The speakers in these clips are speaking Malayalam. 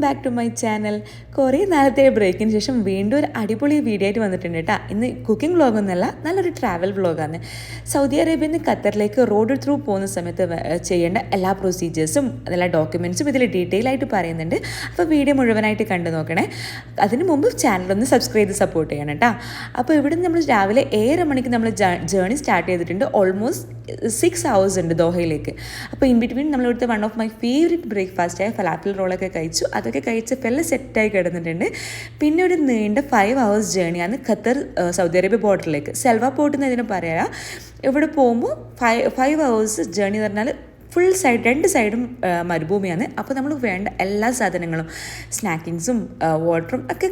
Back to my channel. കുറേ നാളത്തെ ബ്രേക്കിന് ശേഷം വീണ്ടും ഒരു അടിപൊളി വീഡിയോ ആയിട്ട് വന്നിട്ടുണ്ട് കേട്ടോ. ഇന്ന് കുക്കിംഗ് വ്ളോഗൊന്നുമല്ല, നല്ലൊരു ട്രാവൽ വ്ളോഗാണ്. സൗദി അറേബ്യയിൽ നിന്ന് ഖത്തറിലേക്ക് റോഡ് ത്രൂ പോകുന്ന സമയത്ത് ചെയ്യേണ്ട എല്ലാ പ്രൊസീജിയേഴ്സും എല്ലാ ഡോക്യുമെൻറ്റ്സും ഇതിൽ ഡീറ്റെയിൽ ആയിട്ട് പറയുന്നുണ്ട്. അപ്പോൾ വീഡിയോ മുഴുവനായിട്ട് കണ്ടു നോക്കണേ. അതിന് മുമ്പ് ചാനലൊന്ന് സബ്സ്ക്രൈബ് ചെയ്ത് സപ്പോർട്ട് ചെയ്യണം കേട്ടോ. അപ്പോൾ ഇവിടെ നിന്ന് നമ്മൾ രാവിലെ 7 മണിക്ക് നമ്മൾ ജേർണി സ്റ്റാർട്ട് ചെയ്തിട്ടുണ്ട്. ഓൾമോസ്റ്റ് 6 hours ഉണ്ട് ദോഹയിലേക്ക്. അപ്പോൾ ഇൻ ബിറ്റ്വീൻ നമ്മളിവിടുത്തെ വൺ ഓഫ് മൈ ഫേവറേറ്റ് ബ്രേക്ക്ഫാസ്റ്റായ ഫലാഫിൽ റോളൊക്കെ കഴിച്ചു. അതൊക്കെ കഴിച്ച് എല്ലാം സെറ്റായി കിടന്നിട്ടുണ്ട്. പിന്നെ ഒരു നീണ്ട 5 hours ജേണിയാണ് ഖത്തർ സൗദി അറേബ്യ ബോർഡറിലേക്ക്. സെൽവ പോർട്ട് എന്ന് ഇതിന് പറയാം. ഇവിടെ പോകുമ്പോൾ 5 hours ജേണി എന്ന് പറഞ്ഞാൽ ഫുൾ സൈഡ് 2 സൈഡും മരുഭൂമിയാണ്. അപ്പോൾ നമ്മൾ വേണ്ട എല്ലാ സാധനങ്ങളും സ്നാക്കിങ്സും വാട്ടറും ഒക്കെ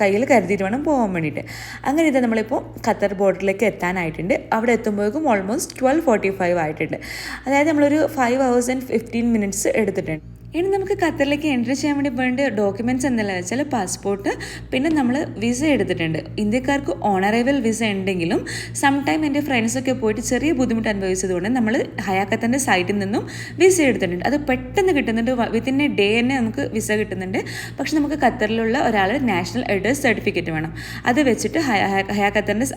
കയ്യിൽ കരുതിയിട്ട് വേണം പോകാൻ വേണ്ടിയിട്ട്. അങ്ങനെ ഇത് നമ്മളിപ്പോൾ ഖത്തർ ബോർഡറിലേക്ക് എത്താനായിട്ടുണ്ട്. അവിടെ എത്തുമ്പോഴേക്കും ഓൾമോസ്റ്റ് 12:45 ആയിട്ടുണ്ട്. അതായത് നമ്മളൊരു 5 hours and 15 minutes എടുത്തിട്ടുണ്ട്. ഇനി നമുക്ക് ഖത്തറിലേക്ക് എൻട്രി ചെയ്യാൻ വേണ്ടി വേണ്ട ഡോക്യുമെൻറ്റ്സ് എന്തെല്ലാം വെച്ചാൽ പാസ്പോർട്ട്, പിന്നെ നമ്മൾ വിസ എടുത്തിട്ടുണ്ട്. ഇന്ത്യക്കാർക്ക് ഓൺ അറൈവൽ വിസ ഉണ്ടെങ്കിലും സംടൈം എൻ്റെ ഫ്രണ്ട്സൊക്കെ പോയിട്ട് ചെറിയ ബുദ്ധിമുട്ട് അനുഭവിച്ചതുകൊണ്ട് നമ്മൾ ഹയാക്കത്തിൻ്റെ സൈറ്റിൽ നിന്നും വിസ എടുത്തിട്ടുണ്ട്. അത് പെട്ടെന്ന് കിട്ടുന്നുണ്ട്, വിത്തിൻ എ ഡേ തന്നെ നമുക്ക് വിസ കിട്ടുന്നുണ്ട്. പക്ഷെ നമുക്ക് ഖത്തറിലുള്ള ഒരാൾ നാഷണൽ അഡ്രസ് സർട്ടിഫിക്കറ്റ് വേണം. അത് വെച്ചിട്ട് ഹയാക്കത്തിൻ്റെ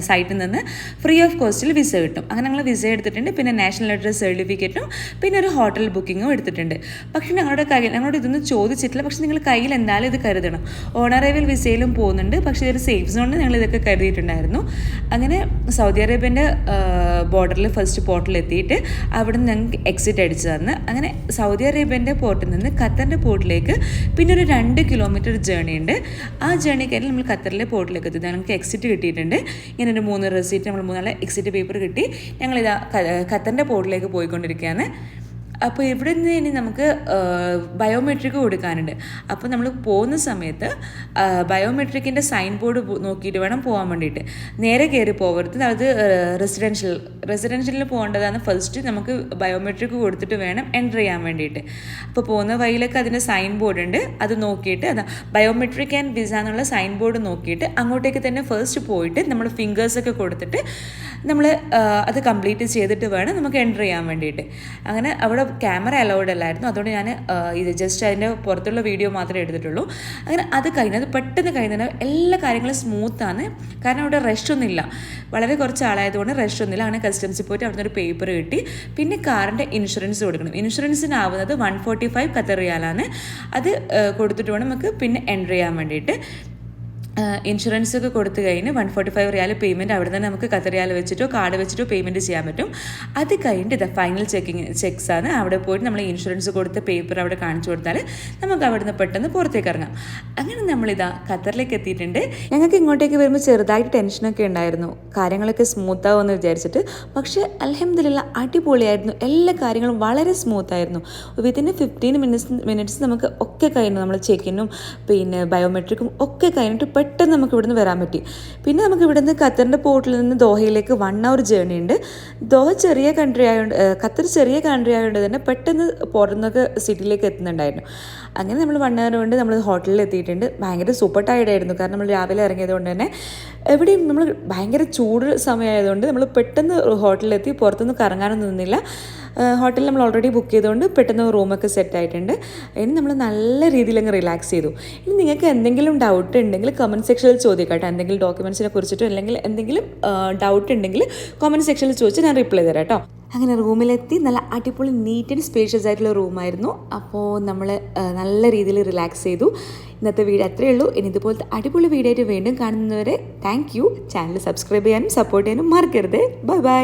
സൈറ്റിൽ നിന്ന് ഫ്രീ ഓഫ് കോസ്റ്റിൽ വിസ കിട്ടും. അങ്ങനെ ഞങ്ങൾ വിസ എടുത്തിട്ടുണ്ട്. പിന്നെ നാഷണൽ അഡ്രസ് സർട്ടിഫിക്കറ്റും പിന്നെ ഒരു ഹോട്ടൽ ബുക്കിങ്ങും എടുത്തിട്ടുണ്ട്. പക്ഷേ ഞങ്ങളോട് ഇതൊന്നും ചോദിച്ചിട്ടില്ല. പക്ഷെ നിങ്ങൾ കയ്യിൽ എന്തായാലും ഇത് കരുതണം. ഓൺ അറൈവൽ വിസയിലും പോകുന്നുണ്ട്, പക്ഷേ ഇതൊരു സേഫ് സോണിൽ ഞങ്ങൾ ഇതൊക്കെ കരുതിയിട്ടുണ്ടായിരുന്നു. അങ്ങനെ സൗദി അറേബ്യൻ്റെ ബോർഡറിൽ ഫസ്റ്റ് പോർട്ടിൽ എത്തിയിട്ട് അവിടെ നിന്ന് ഞങ്ങൾക്ക് എക്സിറ്റ് അടിച്ചു തന്ന്. അങ്ങനെ സൗദി അറേബ്യൻ്റെ പോർട്ടിൽ നിന്ന് ഖത്തറിൻ്റെ പോർട്ടിലേക്ക് പിന്നെ ഒരു 2 kilometer ജേണി ഉണ്ട്. ആ ജേണി കഴിഞ്ഞ് നമ്മൾ ഖത്തറിലെ പോർട്ടിലേക്ക് എത്തി. ഞങ്ങൾക്ക് എക്സിറ്റ് കിട്ടിയിട്ടുണ്ട്. ഇങ്ങനെ ഒരു 3 റെസീറ്റ്, നമ്മൾ 3 എക്സിറ്റ് പേപ്പർ കിട്ടി. ഞങ്ങളിതാ ഖത്തറിൻ്റെ പോർട്ടിലേക്ക് പോയിക്കൊണ്ടിരിക്കുകയാണ്. അപ്പോൾ ഇവിടെ നിന്ന് ഇനി നമുക്ക് ബയോമെട്രിക് കൊടുക്കാനുണ്ട്. അപ്പോൾ നമ്മൾ പോകുന്ന സമയത്ത് ബയോമെട്രിക്കിൻ്റെ സൈൻ ബോർഡ് നോക്കിയിട്ട് വേണം പോകാൻ വേണ്ടിയിട്ട്. നേരെ കയറി പോകരുത്. അത് റെസിഡൻഷ്യലിൽ പോകേണ്ടതാണ്. ഫസ്റ്റ് നമുക്ക് ബയോമെട്രിക് കൊടുത്തിട്ട് വേണം എൻ്റർ ചെയ്യാൻ വേണ്ടിയിട്ട്. അപ്പോൾ പോകുന്ന വഴിയിലൊക്കെ അതിൻ്റെ സൈൻ ബോർഡ് ഉണ്ട്. അത് നോക്കിയിട്ട് അതാ ബയോമെട്രിക് ആൻഡ് വിസ എന്നുള്ള സൈൻ ബോർഡ് നോക്കിയിട്ട് അങ്ങോട്ടേക്ക് തന്നെ ഫസ്റ്റ് പോയിട്ട് നമ്മൾ ഫിംഗേഴ്സൊക്കെ കൊടുത്തിട്ട് നമ്മൾ അത് കംപ്ലീറ്റ് ചെയ്തിട്ട് വേണം നമുക്ക് എൻ്റർ ചെയ്യാൻ വേണ്ടിയിട്ട്. അങ്ങനെ അവിടെ ക്യാമറ അലൗഡ് അല്ലായിരുന്നു. അതുകൊണ്ട് ഞാൻ ഇത് ജസ്റ്റ് അതിൻ്റെ പുറത്തുള്ള വീഡിയോ മാത്രമേ എടുത്തിട്ടുള്ളൂ. അങ്ങനെ അത് കഴിഞ്ഞത് പെട്ടെന്ന് കഴിഞ്ഞാൽ എല്ലാ കാര്യങ്ങളും സ്മൂത്താണ്. കാരണം അവിടെ റഷൊന്നുമില്ല, വളരെ കുറച്ച് ആളായതുകൊണ്ട് റഷൊന്നുമില്ല. അങ്ങനെ കസ്റ്റംസിൽ പോയിട്ട് അവിടെ നിന്ന് ഒരു പേപ്പർ കിട്ടി. പിന്നെ കാറിൻ്റെ ഇൻഷുറൻസ് കൊടുക്കണം. ഇൻഷുറൻസിനാവുന്നത് 145 ഖത്തർ റിയാലാണ്. അത് കൊടുത്തിട്ട് വേണം നമുക്ക് പിന്നെ എൻ്റർ ചെയ്യാൻ വേണ്ടിയിട്ട്. ഇൻഷുറൻസ് ഒക്കെ കൊടുത്തു കഴിഞ്ഞ് 145 റിയാൽ പേയ്മെൻറ്റ് അവിടെ നിന്ന് നമുക്ക് ഖത്തർ റിയാൽ വെച്ചിട്ടോ കാർഡ് വെച്ചിട്ടോ പേയ്മെൻറ്റ് ചെയ്യാൻ പറ്റും. അത് കഴിഞ്ഞിട്ട് ഇത് ഫൈനൽ ചെക്സാണ്. അവിടെ പോയിട്ട് നമ്മൾ ഇൻഷുറൻസ് കൊടുത്ത പേപ്പർ അവിടെ കാണിച്ചു കൊടുത്താൽ നമുക്ക് അവിടെ നിന്ന് പെട്ടെന്ന് പുറത്തേക്ക് ഇറങ്ങാം. അങ്ങനെ നമ്മളിതാ ഖത്തറിലേക്ക് എത്തിയിട്ടുണ്ട്. ഞങ്ങൾക്ക് ഇങ്ങോട്ടേക്ക് വരുമ്പോൾ ചെറുതായിട്ട് ടെൻഷനൊക്കെ ഉണ്ടായിരുന്നു, കാര്യങ്ങളൊക്കെ സ്മൂത്താവുമെന്ന് വിചാരിച്ചിട്ട്. പക്ഷേ അൽഹംദുലില്ലാ അടിപൊളിയായിരുന്നു. എല്ലാ കാര്യങ്ങളും വളരെ സ്മൂത്തായിരുന്നു. വിത്തിൻ 15 minutes നമുക്ക് ഒക്കെ കഴിഞ്ഞു. നമ്മൾ ചെക്കിനും പിന്നെ ബയോമെട്രിക്കും ഒക്കെ കഴിഞ്ഞിട്ട് പെട്ടെന്ന് നമുക്ക് ഇവിടുന്ന് വരാൻ പറ്റി. പിന്നെ നമുക്ക് ഇവിടുന്ന് ഖത്തറിൻ്റെ പോർട്ടിൽ നിന്ന് ദോഹയിലേക്ക് 1 hour ജേർണി ഉണ്ട്. ദോഹ ചെറിയ കൺട്രി ആയതുകൊണ്ട്, ഖത്തർ ചെറിയ കൺട്രി ആയതുകൊണ്ട് തന്നെ പെട്ടെന്ന് പോർട്ടിൽ നിന്നൊക്കെ സിറ്റിയിലേക്ക് എത്തുന്നുണ്ടായിരുന്നു. അങ്ങനെ നമ്മൾ 1 hour കൊണ്ട് നമ്മൾ ഹോട്ടലിൽ എത്തിയിട്ടുണ്ട്. ഭയങ്കര സൂപ്പർ ടയർഡായിരുന്നു. കാരണം നമ്മൾ രാവിലെ ഇറങ്ങിയത് കൊണ്ട് തന്നെ എവിടെയും നമ്മൾ ഭയങ്കര ചൂട് സമയമായതുകൊണ്ട് നമ്മൾ പെട്ടെന്ന് ഹോട്ടലിലെത്തി. പുറത്തൊന്നും കറങ്ങാനൊന്നും നിന്നില്ല. ഹോട്ടലിൽ നമ്മൾ ഓൾറെഡി ബുക്ക് ചെയ്തുകൊണ്ട് പെട്ടെന്ന് റൂമൊക്കെ സെറ്റ് ആയിട്ടുണ്ട്. ഇനി നമ്മൾ നല്ല രീതിയിൽ അങ്ങ് റിലാക്സ് ചെയ്തു. ഇനി നിങ്ങൾക്ക് എന്തെങ്കിലും ഡൗട്ട് ഉണ്ടെങ്കിൽ കമൻറ്റ് സെക്ഷനിൽ ചോദിക്കട്ടെ. എന്തെങ്കിലും ഡോക്യുമെൻറ്റ്സിനെ കുറിച്ചിട്ടോ അല്ലെങ്കിൽ എന്തെങ്കിലും ഡൗട്ട് ഉണ്ടെങ്കിൽ കമൻറ്റ് സെക്ഷനിൽ ചോദിച്ച് ഞാൻ റിപ്ലൈ തരാം കേട്ടോ. അങ്ങനെ റൂമിലെത്തി. നല്ല അടിപൊളി നീറ്റ് ആൻഡ് സ്പേഷ്യസ് ആയിട്ടുള്ള റൂമായിരുന്നു. അപ്പോൾ നമ്മൾ നല്ല രീതിയിൽ റിലാക്സ് ചെയ്തു. ഇന്നത്തെ വീഡിയോ അത്രയേ ഉള്ളൂ. ഇനി ഇതുപോലത്തെ അടിപൊളി വീഡിയോ ആയിട്ട് വീണ്ടും കാണുന്നവരെ താങ്ക് യു. ചാനൽ സബ്സ്ക്രൈബ് ചെയ്യാനും സപ്പോർട്ട് ചെയ്യാനും മറക്കരുത്. Bye bye.